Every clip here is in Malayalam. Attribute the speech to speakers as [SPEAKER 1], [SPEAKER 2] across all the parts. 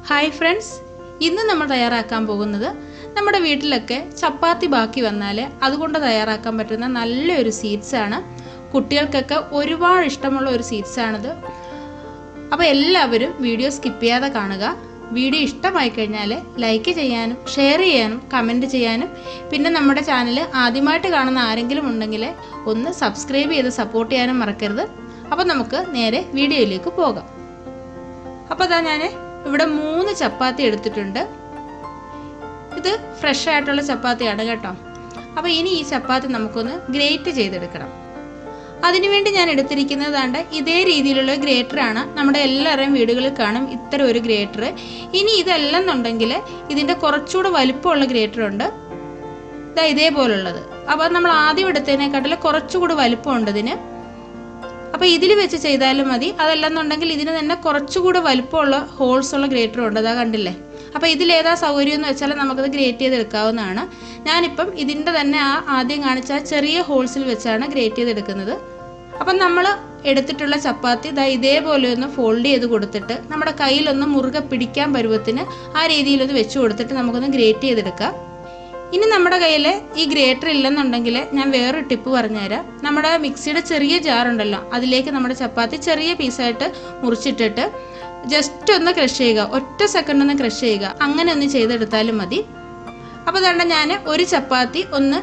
[SPEAKER 1] ഹായ് ഫ്രണ്ട്സ്, ഇന്ന് നമ്മൾ തയ്യാറാക്കാൻ പോകുന്നത് നമ്മുടെ വീട്ടിലൊക്കെ ചപ്പാത്തി ബാക്കി വന്നാൽ അതുകൊണ്ട് തയ്യാറാക്കാൻ പറ്റുന്ന നല്ലൊരു സ്വീറ്റ്സാണ്. കുട്ടികൾക്കൊക്കെ ഒരുപാട് ഇഷ്ടമുള്ള ഒരു സ്വീറ്റ്സാണിത്. അപ്പോൾ എല്ലാവരും വീഡിയോ സ്കിപ്പ് ചെയ്യാതെ കാണുക. വീഡിയോ ഇഷ്ടമായി കഴിഞ്ഞാൽ ലൈക്ക് ചെയ്യാനും ഷെയർ ചെയ്യാനും കമൻറ്റ് ചെയ്യാനും പിന്നെ നമ്മുടെ ചാനൽ ആദ്യമായിട്ട് കാണുന്ന ആരെങ്കിലും ഉണ്ടെങ്കിൽ ഒന്ന് സബ്സ്ക്രൈബ് ചെയ്ത് സപ്പോർട്ട് ചെയ്യാനും മറക്കരുത്. അപ്പോൾ നമുക്ക് നേരെ വീഡിയോയിലേക്ക് പോകാം. അപ്പോൾ അതാ ഞാൻ ഇവിടെ 3 ചപ്പാത്തി എടുത്തിട്ടുണ്ട്. ഇത് ഫ്രഷ് ആയിട്ടുള്ള ചപ്പാത്തിയാണ് കേട്ടോ. അപ്പോൾ ഇനി ഈ ചപ്പാത്തി നമുക്കൊന്ന് ഗ്രേറ്റ് ചെയ്തെടുക്കണം. അതിനുവേണ്ടി ഞാൻ എടുത്തിരിക്കുന്നത് ഇതേ രീതിയിലുള്ള ഗ്രേറ്ററാണ്. നമ്മുടെ എല്ലാവരുടെയും വീടുകളിൽ കാണും ഇത്തരം ഒരു ഗ്രേറ്റർ. ഇനി ഇതല്ലെന്നുണ്ടെങ്കിൽ ഇതിൻ്റെ കുറച്ചുകൂടെ വലിപ്പമുള്ള ഗ്രേറ്ററുണ്ട്, ഇതേപോലുള്ളത്. അപ്പോൾ നമ്മൾ ആദ്യം എടുത്തതിനെക്കാട്ടിൽ കുറച്ചുകൂടി വലിപ്പമുണ്ട് ഇതിന്. അപ്പോൾ ഇതിൽ വെച്ച് ചെയ്താലും മതി. അതല്ലെന്നുണ്ടെങ്കിൽ ഇതിന് തന്നെ കുറച്ചുകൂടി വലിപ്പമുള്ള ഹോൾസ് ഉള്ള ഗ്രേറ്റർ ഉണ്ട്, അതാ കണ്ടില്ലേ. അപ്പോൾ ഇതിലേതാ സൗകര്യം എന്ന് വെച്ചാൽ നമുക്കത് ഗ്രേറ്റ് ചെയ്തെടുക്കാവുന്നതാണ്. ഞാനിപ്പം ഇതിൻ്റെ തന്നെ ആദ്യം കാണിച്ച ചെറിയ ഹോൾസിൽ വെച്ചാണ് ഗ്രേറ്റ് ചെയ്തെടുക്കുന്നത്. അപ്പം നമ്മൾ എടുത്തിട്ടുള്ള ചപ്പാത്തി ഇതേപോലെ ഒന്ന് ഫോൾഡ് ചെയ്ത് കൊടുത്തിട്ട് നമ്മുടെ കയ്യിലൊന്ന് മുറുകെ പിടിക്കാൻ പരുവത്തിന് ആ രീതിയിലൊന്ന് വെച്ച് കൊടുത്തിട്ട് നമുക്കൊന്ന് ഗ്രേറ്റ് ചെയ്തെടുക്കാം. ഇനി നമ്മുടെ കയ്യിൽ ഈ ഗ്രേറ്റർ ഇല്ലെന്നുണ്ടെങ്കിൽ ഞാൻ വേറൊരു ടിപ്പ് പറഞ്ഞുതരാം. നമ്മുടെ മിക്സിയുടെ ചെറിയ ജാറുണ്ടല്ലോ, അതിലേക്ക് നമ്മുടെ ചപ്പാത്തി ചെറിയ പീസായിട്ട് മുറിച്ചിട്ടിട്ട് ജസ്റ്റ് ഒന്ന് ക്രഷ് ചെയ്യുക, ഒറ്റ സെക്കൻഡ് ഒന്ന് ക്രഷ് ചെയ്യുക. അങ്ങനെ ഒന്ന് ചെയ്തെടുത്താലും മതി. അപ്പോൾ ഞാൻ ഒരു ചപ്പാത്തി ഒന്ന്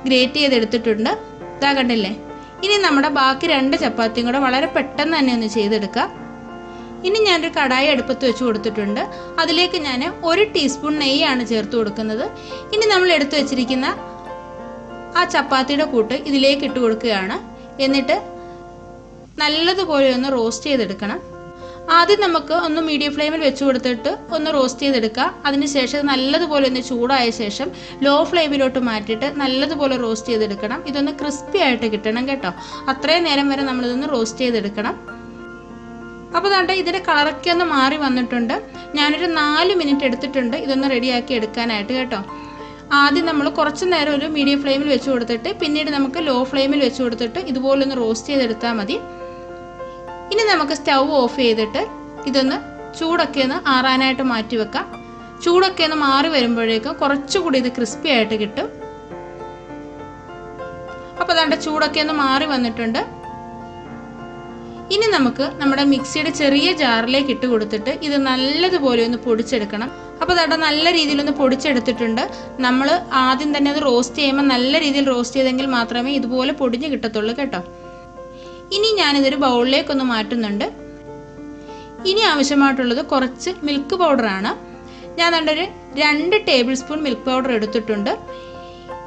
[SPEAKER 1] ഗ്രേറ്റ് ചെയ്തെടുത്തിട്ടുണ്ട്, ഇതാ കണ്ടില്ലേ. ഇനി നമ്മുടെ ബാക്കി 2 ചപ്പാത്തിയും കൂടെ വളരെ പെട്ടെന്ന് തന്നെ ഒന്ന് ചെയ്തെടുക്കാം. ഇനി ഞാനൊരു കടായി അടുപ്പത്ത് വെച്ച് കൊടുത്തിട്ടുണ്ട്. അതിലേക്ക് ഞാൻ 1 ടീസ്പൂൺ നെയ്യാണ് ചേർത്ത് കൊടുക്കുന്നത്. ഇനി നമ്മൾ എടുത്തു വെച്ചിരിക്കുന്ന ആ ചപ്പാത്തിയുടെ കൂട്ട് ഇതിലേക്ക് ഇട്ട് കൊടുക്കുകയാണ്. എന്നിട്ട് നല്ലതുപോലെ ഒന്ന് റോസ്റ്റ് ചെയ്തെടുക്കണം. ആദ്യം നമുക്ക് ഒന്ന് മീഡിയം ഫ്ലെയിമിൽ വെച്ച് കൊടുത്തിട്ട് ഒന്ന് റോസ്റ്റ് ചെയ്തെടുക്കുക. അതിനുശേഷം നല്ലതുപോലെ ഒന്ന് ചൂടായ ശേഷം ലോ ഫ്ലെയിമിലോട്ട് മാറ്റിയിട്ട് നല്ലതുപോലെ റോസ്റ്റ് ചെയ്തെടുക്കണം. ഇതൊന്ന് ക്രിസ്പി ആയിട്ട് കിട്ടണം കേട്ടോ. അത്രയും നേരം വരെ നമ്മളിതൊന്ന് റോസ്റ്റ് ചെയ്തെടുക്കണം. അപ്പോൾ ഇതിൻ്റെ കളറൊക്കെ ഒന്ന് മാറി വന്നിട്ടുണ്ട്. ഞാനൊരു 4 മിനിറ്റ് എടുത്തിട്ടുണ്ട് ഇതൊന്ന് റെഡിയാക്കി എടുക്കാനായിട്ട് കേട്ടോ. ആദ്യം നമ്മൾ കുറച്ച് നേരം ഒരു മീഡിയം ഫ്ലെയിമിൽ വെച്ച് കൊടുത്തിട്ട് പിന്നീട് നമുക്ക് ലോ ഫ്ലെയിമിൽ വെച്ച് കൊടുത്തിട്ട് ഇതുപോലെ ഒന്ന് റോസ്റ്റ് ചെയ്തെടുത്താൽ മതി. ഇനി നമുക്ക് സ്റ്റൗ ഓഫ് ചെയ്തിട്ട് ഇതൊന്ന് ചൂടൊക്കെ ഒന്ന് ആറാനായിട്ട് മാറ്റി വെക്കാം. ചൂടൊക്കെ ഒന്ന് മാറി വരുമ്പോഴേക്കും കുറച്ചുകൂടി ഇത് ക്രിസ്പി ആയിട്ട് കിട്ടും. അപ്പോൾ ചൂടൊക്കെ ഒന്ന് മാറി വന്നിട്ടുണ്ട്. ഇനി നമുക്ക് നമ്മുടെ മിക്സിയുടെ ചെറിയ ജാറിലേക്ക് ഇട്ട് കൊടുത്തിട്ട് ഇത് നല്ലതുപോലെ ഒന്ന് പൊടിച്ചെടുക്കണം. അപ്പോൾ നല്ല രീതിയിലൊന്ന് പൊടിച്ചെടുത്തിട്ടുണ്ട്. നമ്മൾ ആദ്യം തന്നെ അത് റോസ്റ്റ് ചെയ്യുമ്പോൾ നല്ല രീതിയിൽ റോസ്റ്റ് ചെയ്തെങ്കിൽ മാത്രമേ ഇതുപോലെ പൊടിഞ്ഞ് കിട്ടത്തുള്ളൂ കേട്ടോ. ഇനി ഞാനിതൊരു ബൗളിലേക്കൊന്ന് മാറ്റുന്നുണ്ട്. ഇനി ആവശ്യമായിട്ടുള്ളത് കുറച്ച് മിൽക്ക് പൗഡറാണ്. ഞാൻ ഒരു 2 ടേബിൾ സ്പൂൺ മിൽക്ക് പൗഡർ എടുത്തിട്ടുണ്ട്.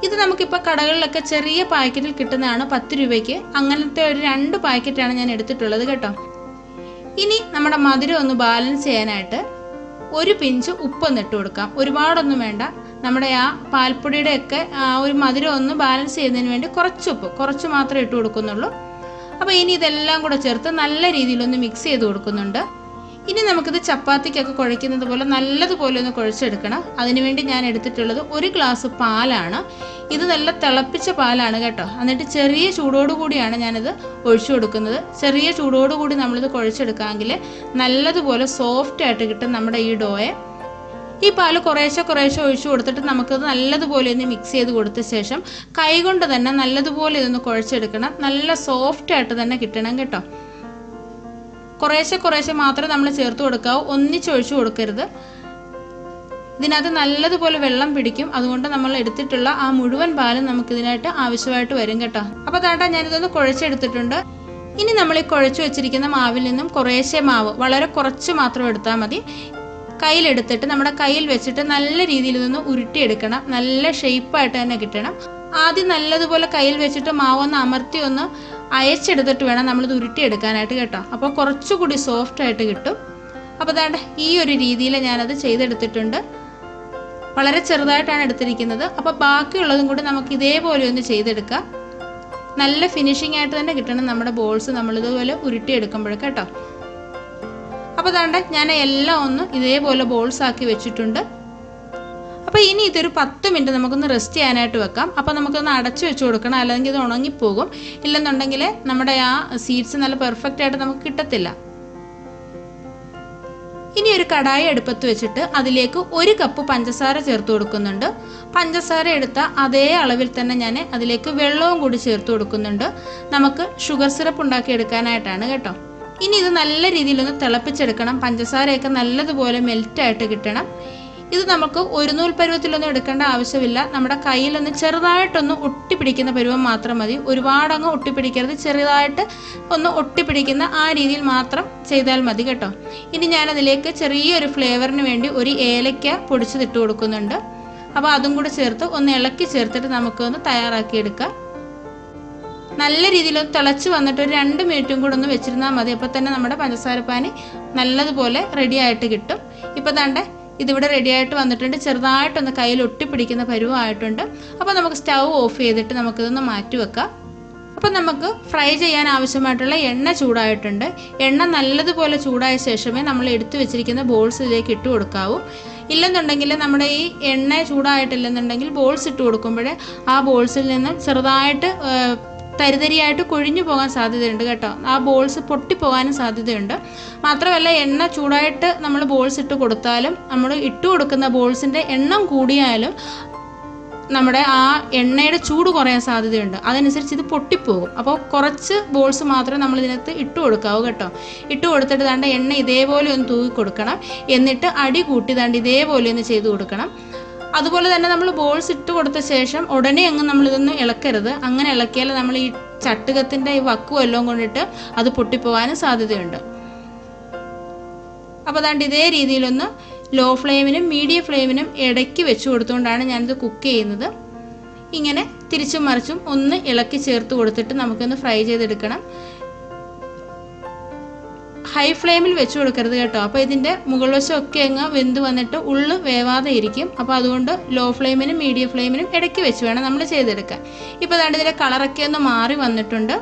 [SPEAKER 1] ഇത് നമുക്കിപ്പോൾ കടകളിലൊക്കെ ചെറിയ പാക്കറ്റിൽ കിട്ടുന്നതാണ് 10 രൂപയ്ക്ക്. അങ്ങനത്തെ ഒരു 2 പാക്കറ്റാണ് ഞാൻ എടുത്തിട്ടുള്ളത് കേട്ടോ. ഇനി നമ്മുടെ മധുരം ഒന്ന് ബാലൻസ് ചെയ്യാനായിട്ട് 1 പിഞ്ച് ഉപ്പൊന്ന് ഇട്ട് കൊടുക്കാം. ഒരുപാടൊന്നും വേണ്ട. നമ്മുടെ ആ പാൽപ്പൊടിയുടെ ഒക്കെ ഒരു മധുരം ഒന്ന് ബാലൻസ് ചെയ്യുന്നതിന് വേണ്ടി കുറച്ച് മാത്രമേ ഇട്ട് കൊടുക്കുന്നുള്ളൂ. അപ്പോൾ ഇനി ഇതെല്ലാം കൂടെ ചേർത്ത് നല്ല രീതിയിലൊന്ന് മിക്സ് ചെയ്ത് കൊടുക്കുന്നുണ്ട്. ഇനി നമുക്കിത് ചപ്പാത്തിക്കൊക്കെ കുഴയ്ക്കുന്നത് പോലെ നല്ലതുപോലെ ഒന്ന് കുഴച്ചെടുക്കണം. അതിനുവേണ്ടി ഞാൻ എടുത്തിട്ടുള്ളത് 1 ഗ്ലാസ് പാലാണ്. ഇത് നല്ല തിളപ്പിച്ച പാലാണ് കേട്ടോ. എന്നിട്ട് ചെറിയ ചൂടോടുകൂടിയാണ് ഞാനിത് ഒഴിച്ചു കൊടുക്കുന്നത്. ചെറിയ ചൂടോടുകൂടി നമ്മളിത് കുഴച്ചെടുക്കാമെങ്കിൽ നല്ലതുപോലെ സോഫ്റ്റ് ആയിട്ട് കിട്ടും നമ്മുടെ ഈ ഡോയെ. ഈ പാല് കുറേശ്ശെ ഒഴിച്ചു കൊടുത്തിട്ട് നമുക്കത് നല്ലതുപോലെ ഒന്ന് മിക്സ് ചെയ്ത് കൊടുത്ത ശേഷം കൈകൊണ്ട് തന്നെ നല്ലതുപോലെ ഇതൊന്ന് കുഴച്ചെടുക്കണം. നല്ല സോഫ്റ്റ് ആയിട്ട് തന്നെ കിട്ടണം കേട്ടോ. കുറേശ്ശെ മാത്രമേ നമ്മൾ ചേർത്ത് കൊടുക്കാവൂ, ഒന്നിച്ചൊഴിച്ചു കൊടുക്കരുത്. ഇതിനകത്ത് നല്ലതുപോലെ വെള്ളം പിടിക്കും. അതുകൊണ്ട് നമ്മൾ എടുത്തിട്ടുള്ള ആ മുഴുവൻ പാലും നമുക്കിതിനായിട്ട് ആവശ്യമായിട്ട് വരും കേട്ടോ. അപ്പോൾ ഞാനിതൊന്ന് കുഴച്ചെടുത്തിട്ടുണ്ട്. ഇനി നമ്മൾ ഈ കുഴച്ചു വെച്ചിരിക്കുന്ന മാവിൽ നിന്നും കുറേശ്ശെ മാവ് വളരെ കുറച്ച് മാത്രം എടുത്താൽ മതി. കയ്യിലെടുത്തിട്ട് നമ്മുടെ കയ്യിൽ വെച്ചിട്ട് നല്ല രീതിയിൽ ഇതൊന്ന് ഉരുട്ടിയെടുക്കണം. നല്ല ഷേപ്പായിട്ട് തന്നെ കിട്ടണം. ആദ്യം നല്ലതുപോലെ കയ്യിൽ വെച്ചിട്ട് മാവൊന്ന് അമർത്തി ഒന്ന് അയച്ചെടുത്തിട്ട് വേണം നമ്മളിത് ഉരുട്ടിയെടുക്കാനായിട്ട് കേട്ടോ. അപ്പോൾ കുറച്ചുകൂടി സോഫ്റ്റ് ആയിട്ട് കിട്ടും. അപ്പോൾ ഈ ഒരു രീതിയിൽ ഞാനത് ചെയ്തെടുത്തിട്ടുണ്ട്. വളരെ ചെറുതായിട്ടാണ് എടുത്തിരിക്കുന്നത്. അപ്പോൾ ബാക്കിയുള്ളതും കൂടി നമുക്ക് ഇതേപോലെ ഒന്ന് ചെയ്തെടുക്കാം. നല്ല ഫിനിഷിംഗ് ആയിട്ട് തന്നെ കിട്ടണം നമ്മുടെ ബോൾസ് നമ്മളിതുപോലെ ഉരുട്ടിയെടുക്കുമ്പോൾ കേട്ടോ. അപ്പോൾ ഞാൻ എല്ലാം ഒന്ന് ഇതേപോലെ ബോൾസ് ആക്കി വെച്ചിട്ടുണ്ട്. അപ്പോൾ ഇനി ഇതൊരു 10 മിനിറ്റ് നമുക്കൊന്ന് റെസ്റ്റ് ചെയ്യാനായിട്ട് വെക്കാം. അപ്പോൾ നമുക്കൊന്ന് അടച്ചു വെച്ച് കൊടുക്കണം, അല്ലെങ്കിൽ ഇത് ഉണങ്ങിപ്പോകും. ഇല്ലെന്നുണ്ടെങ്കിൽ നമ്മുടെ ആ സീഡ്സ് നല്ല പെർഫെക്റ്റ് ആയിട്ട് നമുക്ക് കിട്ടത്തില്ല. ഇനി ഒരു കടായി അടുപ്പത്ത് വെച്ചിട്ട് അതിലേക്ക് 1 കപ്പ് പഞ്ചസാര ചേർത്ത് കൊടുക്കുന്നുണ്ട്. പഞ്ചസാര എടുത്ത അതേ അളവിൽ തന്നെ ഞാൻ അതിലേക്ക് വെള്ളവും കൂടി ചേർത്ത് കൊടുക്കുന്നുണ്ട്. നമുക്ക് ഷുഗർ സിറപ്പ് ഉണ്ടാക്കി എടുക്കാനായിട്ടാണ് കേട്ടോ. ഇനി ഇത് നല്ല രീതിയിലൊന്ന് തിളപ്പിച്ചെടുക്കണം. പഞ്ചസാരയൊക്കെ നല്ലതുപോലെ മെൽറ്റായിട്ട് കിട്ടണം. ഇത് നമുക്ക് ഒരു നൂൽ പരുവത്തിലൊന്നും എടുക്കേണ്ട ആവശ്യമില്ല. നമ്മുടെ കയ്യിലൊന്ന് ചെറുതായിട്ടൊന്ന് ഒട്ടിപ്പിടിക്കുന്ന പരുവം മാത്രം മതി. ഒരുപാടങ്ങ് ഒട്ടിപ്പിടിക്കരുത്, ചെറുതായിട്ട് ഒന്ന് ഒട്ടിപ്പിടിക്കുന്ന ആ രീതിയിൽ മാത്രം ചെയ്താൽ മതി കേട്ടോ. ഇനി ഞാനതിലേക്ക് ചെറിയൊരു ഫ്ലേവറിന് വേണ്ടി ഒരു ഏലക്ക പൊടിച്ചതിട്ട് കൊടുക്കുന്നുണ്ട്. അപ്പോൾ അതും കൂടി ചേർത്ത് ഒന്ന് ഇളക്കി ചേർത്തിട്ട് നമുക്കൊന്ന് തയ്യാറാക്കിയെടുക്കാം. നല്ല രീതിയിലൊന്ന് തിളച്ച് വന്നിട്ട് ഒരു 2 മിനിറ്റും കൂടെ ഒന്ന് വെച്ചിരുന്നാൽ മതി. അപ്പോൾ തന്നെ നമ്മുടെ പഞ്ചസാരപ്പാനി നല്ലതുപോലെ റെഡിയായിട്ട് കിട്ടും. ഇപ്പോൾ ദാണ്ടെ ഇതിവിടെ റെഡിയായിട്ട് വന്നിട്ടുണ്ട്. ചെറുതായിട്ടൊന്ന് കയ്യിൽ ഒട്ടിപ്പിടിക്കുന്ന പരുവമായിട്ടുണ്ട്. അപ്പോൾ നമുക്ക് സ്റ്റൗ ഓഫ് ചെയ്തിട്ട് നമുക്കിതൊന്ന് മാറ്റി വെക്കാം. അപ്പോൾ നമുക്ക് ഫ്രൈ ചെയ്യാൻ ആവശ്യമായിട്ടുള്ള എണ്ണ ചൂടായിട്ടുണ്ട്. എണ്ണ നല്ലതുപോലെ ചൂടായ ശേഷമേ നമ്മൾ എടുത്തു വെച്ചിരിക്കുന്ന ബോൾസ് ഇതിലേക്ക് ഇട്ട് കൊടുക്കാവൂ. ഇല്ലെന്നുണ്ടെങ്കിൽ നമ്മുടെ ഈ എണ്ണ ചൂടായിട്ടില്ലെന്നുണ്ടെങ്കിൽ ബോൾസ് ഇട്ട് കൊടുക്കുമ്പോൾ ആ ബോൾസിൽ നിന്ന് ചെറുതായിട്ട് തരിതരിയായിട്ട് കൊഴിഞ്ഞു പോകാൻ സാധ്യതയുണ്ട് കേട്ടോ. ആ ബോൾസ് പൊട്ടിപ്പോകാനും സാധ്യതയുണ്ട്. മാത്രമല്ല എണ്ണ ചൂടായിട്ട് നമ്മൾ ബോൾസ് ഇട്ട് കൊടുത്താലും നമ്മൾ ഇട്ട് കൊടുക്കുന്ന ബോൾസിൻ്റെ എണ്ണം കൂടിയാലും നമ്മുടെ ആ എണ്ണയുടെ ചൂട് കുറയാൻ സാധ്യതയുണ്ട്. അതനുസരിച്ച് ഇത് പൊട്ടിപ്പോകും. അപ്പോൾ കുറച്ച് ബോൾസ് മാത്രമേ നമ്മൾ ഇതിനകത്ത് ഇട്ട് കൊടുക്കാവൂ കേട്ടോ. ഇട്ട് കൊടുത്തിട്ട് ദാണ്ട് എണ്ണ ഇതേപോലെ ഒന്ന് തൂക്കി കൊടുക്കണം. എന്നിട്ട് അടി കൂട്ടി ദാണ്ട് ഇതേപോലെ ഒന്ന് ചെയ്ത് കൊടുക്കണം. അതുപോലെ തന്നെ നമ്മൾ ബോൾസ് ഇട്ട് കൊടുത്ത ശേഷം ഉടനെ അങ്ങ് നമ്മളിതൊന്നും ഇളക്കരുത്. അങ്ങനെ ഇളക്കിയാൽ നമ്മൾ ഈ ചട്ടുകത്തിൻ്റെ ഈ വക്കും എല്ലാം കൊണ്ടിട്ട് അത് പൊട്ടിപ്പോകാനും സാധ്യതയുണ്ട്. അപ്പോൾ അതാണ്ട് ഇതേ രീതിയിലൊന്ന് ലോ ഫ്ലെയിമിനും മീഡിയം ഫ്ലെയിമിനും ഇടയ്ക്ക് വെച്ച് കൊടുത്തുകൊണ്ടാണ് ഞാനിത് കുക്ക് ചെയ്യുന്നത്. ഇങ്ങനെ തിരിച്ചും മറിച്ചും ഒന്ന് ഇളക്കി ചേർത്ത് കൊടുത്തിട്ട് നമുക്കൊന്ന് ഫ്രൈ ചെയ്തെടുക്കണം. ഹൈ ഫ്ലെയിമിൽ വെച്ച് കൊടുക്കരുത് കേട്ടോ. അപ്പോൾ ഇതിൻ്റെ മുകൾ വശമൊക്കെ അങ്ങ് വെന്ത് വന്നിട്ട് ഉള്ളു വേവാതെ ഇരിക്കും. അപ്പോൾ അതുകൊണ്ട് ലോ ഫ്ലെയിമിനും മീഡിയം ഫ്ലെയിമിനും ഇടയ്ക്ക് വെച്ച് വേണം നമ്മൾ ചെയ്തെടുക്കാൻ. ഇപ്പോൾ അതാണ്ട് ഇതിൻ്റെ കളറൊക്കെ ഒന്ന് മാറി വന്നിട്ടുണ്ട്.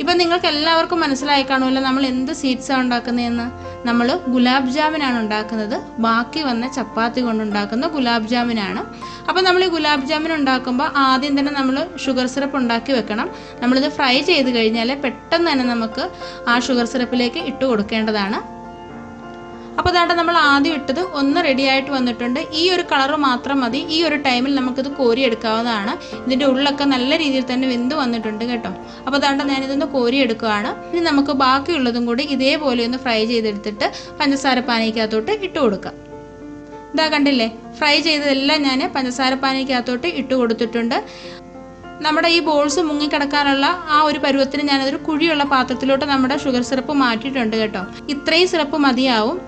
[SPEAKER 1] ഇപ്പം നിങ്ങൾക്ക് എല്ലാവർക്കും മനസ്സിലായി കാണുമല്ലോ നമ്മൾ എന്ത് സ്വീറ്റ്സാണ് ഉണ്ടാക്കുന്നതെന്ന്. നമ്മൾ ഗുലാബ് ജാമുനാണ് ഉണ്ടാക്കുന്നത്. ബാക്കി വന്ന ചപ്പാത്തി കൊണ്ടുണ്ടാക്കുന്ന ഗുലാബ് ജാമുനാണ്. അപ്പോൾ നമ്മൾ ഈ ഗുലാബ് ജാമുൻ ഉണ്ടാക്കുമ്പോൾ ആദ്യം തന്നെ നമ്മൾ ഷുഗർ സിറപ്പ് ഉണ്ടാക്കി വെക്കണം. നമ്മളിത് ഫ്രൈ ചെയ്ത് കഴിഞ്ഞാൽ പെട്ടെന്ന് തന്നെ നമുക്ക് ആ ഷുഗർ സിറപ്പിലേക്ക് ഇട്ട് കൊടുക്കേണ്ടതാണ്. അപ്പോൾ അതാണ്ട് നമ്മൾ ആദ്യം ഇട്ടത് ഒന്ന് റെഡിയായിട്ട് വന്നിട്ടുണ്ട്. ഈ ഒരു കളറ് മാത്രം മതി. ഈ ഒരു ടൈമിൽ നമുക്കിത് കോരിയെടുക്കാവുന്നതാണ്. ഇതിൻ്റെ ഉള്ളൊക്കെ നല്ല രീതിയിൽ തന്നെ വെന്ത് വന്നിട്ടുണ്ട് കേട്ടോ. അപ്പോൾ അതാണ്ട് ഞാനിതൊന്ന് കോരിയെടുക്കുകയാണ്. ഇനി നമുക്ക് ബാക്കിയുള്ളതും കൂടി ഇതേപോലെ ഒന്ന് ഫ്രൈ ചെയ്തെടുത്തിട്ട് പഞ്ചസാര പാനിക്കകത്തോട്ട് ഇട്ട് കൊടുക്കാം. ഇതാ കണ്ടില്ലേ, ഫ്രൈ ചെയ്തതെല്ലാം ഞാൻ പഞ്ചസാര പാനിക്കകത്തോട്ട് ഇട്ട് കൊടുത്തിട്ടുണ്ട്. നമ്മുടെ ഈ ബോൾസ് മുങ്ങിക്കിടക്കാനുള്ള ആ ഒരു പരുവത്തിന് ഞാനതൊരു കുഴിയുള്ള പാത്രത്തിലോട്ട് നമ്മുടെ ഷുഗർ സിറപ്പ് മാറ്റിയിട്ടുണ്ട് കേട്ടോ. ഇത്രയും സിറപ്പ് മതിയാവും.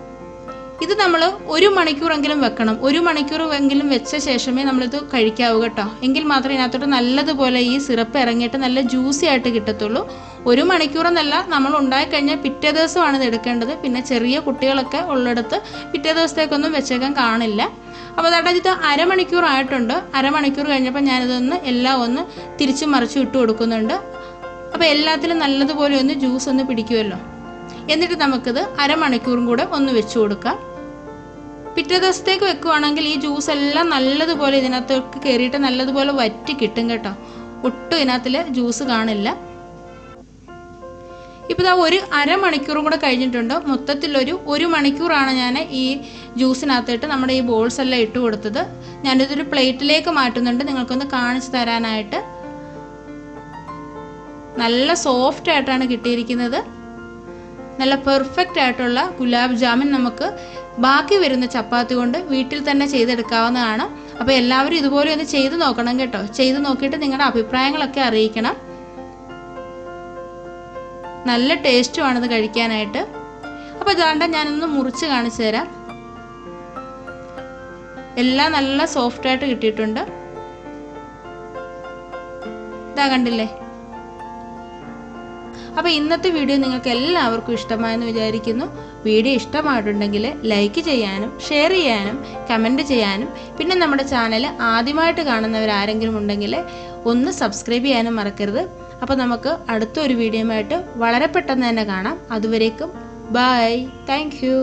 [SPEAKER 1] ഇത് നമ്മൾ 1 മണിക്കൂറെങ്കിലും വെക്കണം. 1 മണിക്കൂറെങ്കിലും വെച്ച ശേഷമേ നമ്മളിത് കഴിക്കാവൂ കേട്ടോ. എങ്കിൽ മാത്രമേ ഇതിനകത്തോട്ട് നല്ലതുപോലെ ഈ സിറപ്പ് ഇറങ്ങിയിട്ട് നല്ല ജ്യൂസി ആയിട്ട് കിട്ടത്തുള്ളൂ. 1 മണിക്കൂറെന്നല്ല, നമ്മൾ ഉണ്ടായിക്കഴിഞ്ഞാൽ പിറ്റേ ദിവസമാണ് ഇത് എടുക്കേണ്ടത്. പിന്നെ ചെറിയ കുട്ടികളൊക്കെ ഉള്ളിടത്ത് പിറ്റേ ദിവസത്തേക്കൊന്നും വെച്ചേക്കാൻ കാണില്ല. അപ്പോൾ അതായത് ഇത് അരമണിക്കൂർ ആയിട്ടുണ്ട്. അരമണിക്കൂർ കഴിഞ്ഞപ്പോൾ ഞാനിതൊന്ന് എല്ലാം ഒന്ന് തിരിച്ചും മറിച്ചും ഇട്ട് കൊടുക്കുന്നുണ്ട്. അപ്പോൾ എല്ലാത്തിലും നല്ലതുപോലെ ഒന്ന് ജ്യൂസ് ഒന്ന് പിടിക്കുമല്ലോ. എന്നിട്ട് നമുക്കിത് അരമണിക്കൂറും കൂടെ ഒന്ന് വെച്ച് കൊടുക്കാം. പിറ്റേ ദിവസത്തേക്ക് വെക്കുവാണെങ്കിൽ ഈ ജ്യൂസ് എല്ലാം നല്ലതുപോലെ ഇതിനകത്തേക്ക് കയറിയിട്ട് നല്ലതുപോലെ വറ്റി കിട്ടും കേട്ടോ. ഒട്ടും ഇതിനകത്തിൽ ജ്യൂസ് കാണില്ല. ഇപ്പോൾ ഇതാ ഒരു അരമണിക്കൂറും കൂടെ കഴിഞ്ഞിട്ടുണ്ട്. മൊത്തത്തിലൊരു 1 മണിക്കൂറാണ് ഞാൻ ഈ ജ്യൂസിനകത്തിട്ട് നമ്മുടെ ഈ ബോൾസ് എല്ലാം ഇട്ട് കൊടുത്തത്. ഞാനിതൊരു പ്ലേറ്റിലേക്ക് മാറ്റുന്നുണ്ട് നിങ്ങൾക്കൊന്ന് കാണിച്ചു തരാനായിട്ട്. നല്ല സോഫ്റ്റ് ആയിട്ടാണ് കിട്ടിയിരിക്കുന്നത്. നല്ല പെർഫെക്റ്റ് ആയിട്ടുള്ള ഗുലാബ് ജാമുൻ നമുക്ക് ബാക്കി വരുന്ന ചപ്പാത്തി കൊണ്ട് വീട്ടിൽ തന്നെ ചെയ്തെടുക്കാവുന്നതാണ്. അപ്പോൾ എല്ലാവരും ഇതുപോലെ ഒന്ന് ചെയ്ത് നോക്കണം കേട്ടോ. ചെയ്ത് നോക്കിയിട്ട് നിങ്ങളുടെ അഭിപ്രായങ്ങളൊക്കെ അറിയിക്കണം. നല്ല ടേസ്റ്റുമാണിത് കഴിക്കാനായിട്ട്. അപ്പോൾ ഇതാണ്ട് ഞാനൊന്ന് മുറിച്ച് കാണിച്ചു തരാം. എല്ലാം നല്ല സോഫ്റ്റായിട്ട് കിട്ടിയിട്ടുണ്ട്. ഇതാ കണ്ടില്ലേ. അപ്പോൾ ഇന്നത്തെ വീഡിയോ നിങ്ങൾക്ക് എല്ലാവർക്കും ഇഷ്ടമായെന്ന് വിചാരിക്കുന്നു. വീഡിയോ ഇഷ്ടമായിട്ടുണ്ടെങ്കിൽ ലൈക്ക് ചെയ്യാനും ഷെയർ ചെയ്യാനും കമൻറ്റ് ചെയ്യാനും പിന്നെ നമ്മുടെ ചാനൽ ആദ്യമായിട്ട് കാണുന്നവരാരെങ്കിലും ഉണ്ടെങ്കിൽ ഒന്ന് സബ്സ്ക്രൈബ് ചെയ്യാനും മറക്കരുത്. അപ്പോൾ നമുക്ക് അടുത്തൊരു വീഡിയോയുമായിട്ട് വളരെ പെട്ടെന്ന് തന്നെ കാണാം. അതുവരേക്കും ബൈ. Thank you.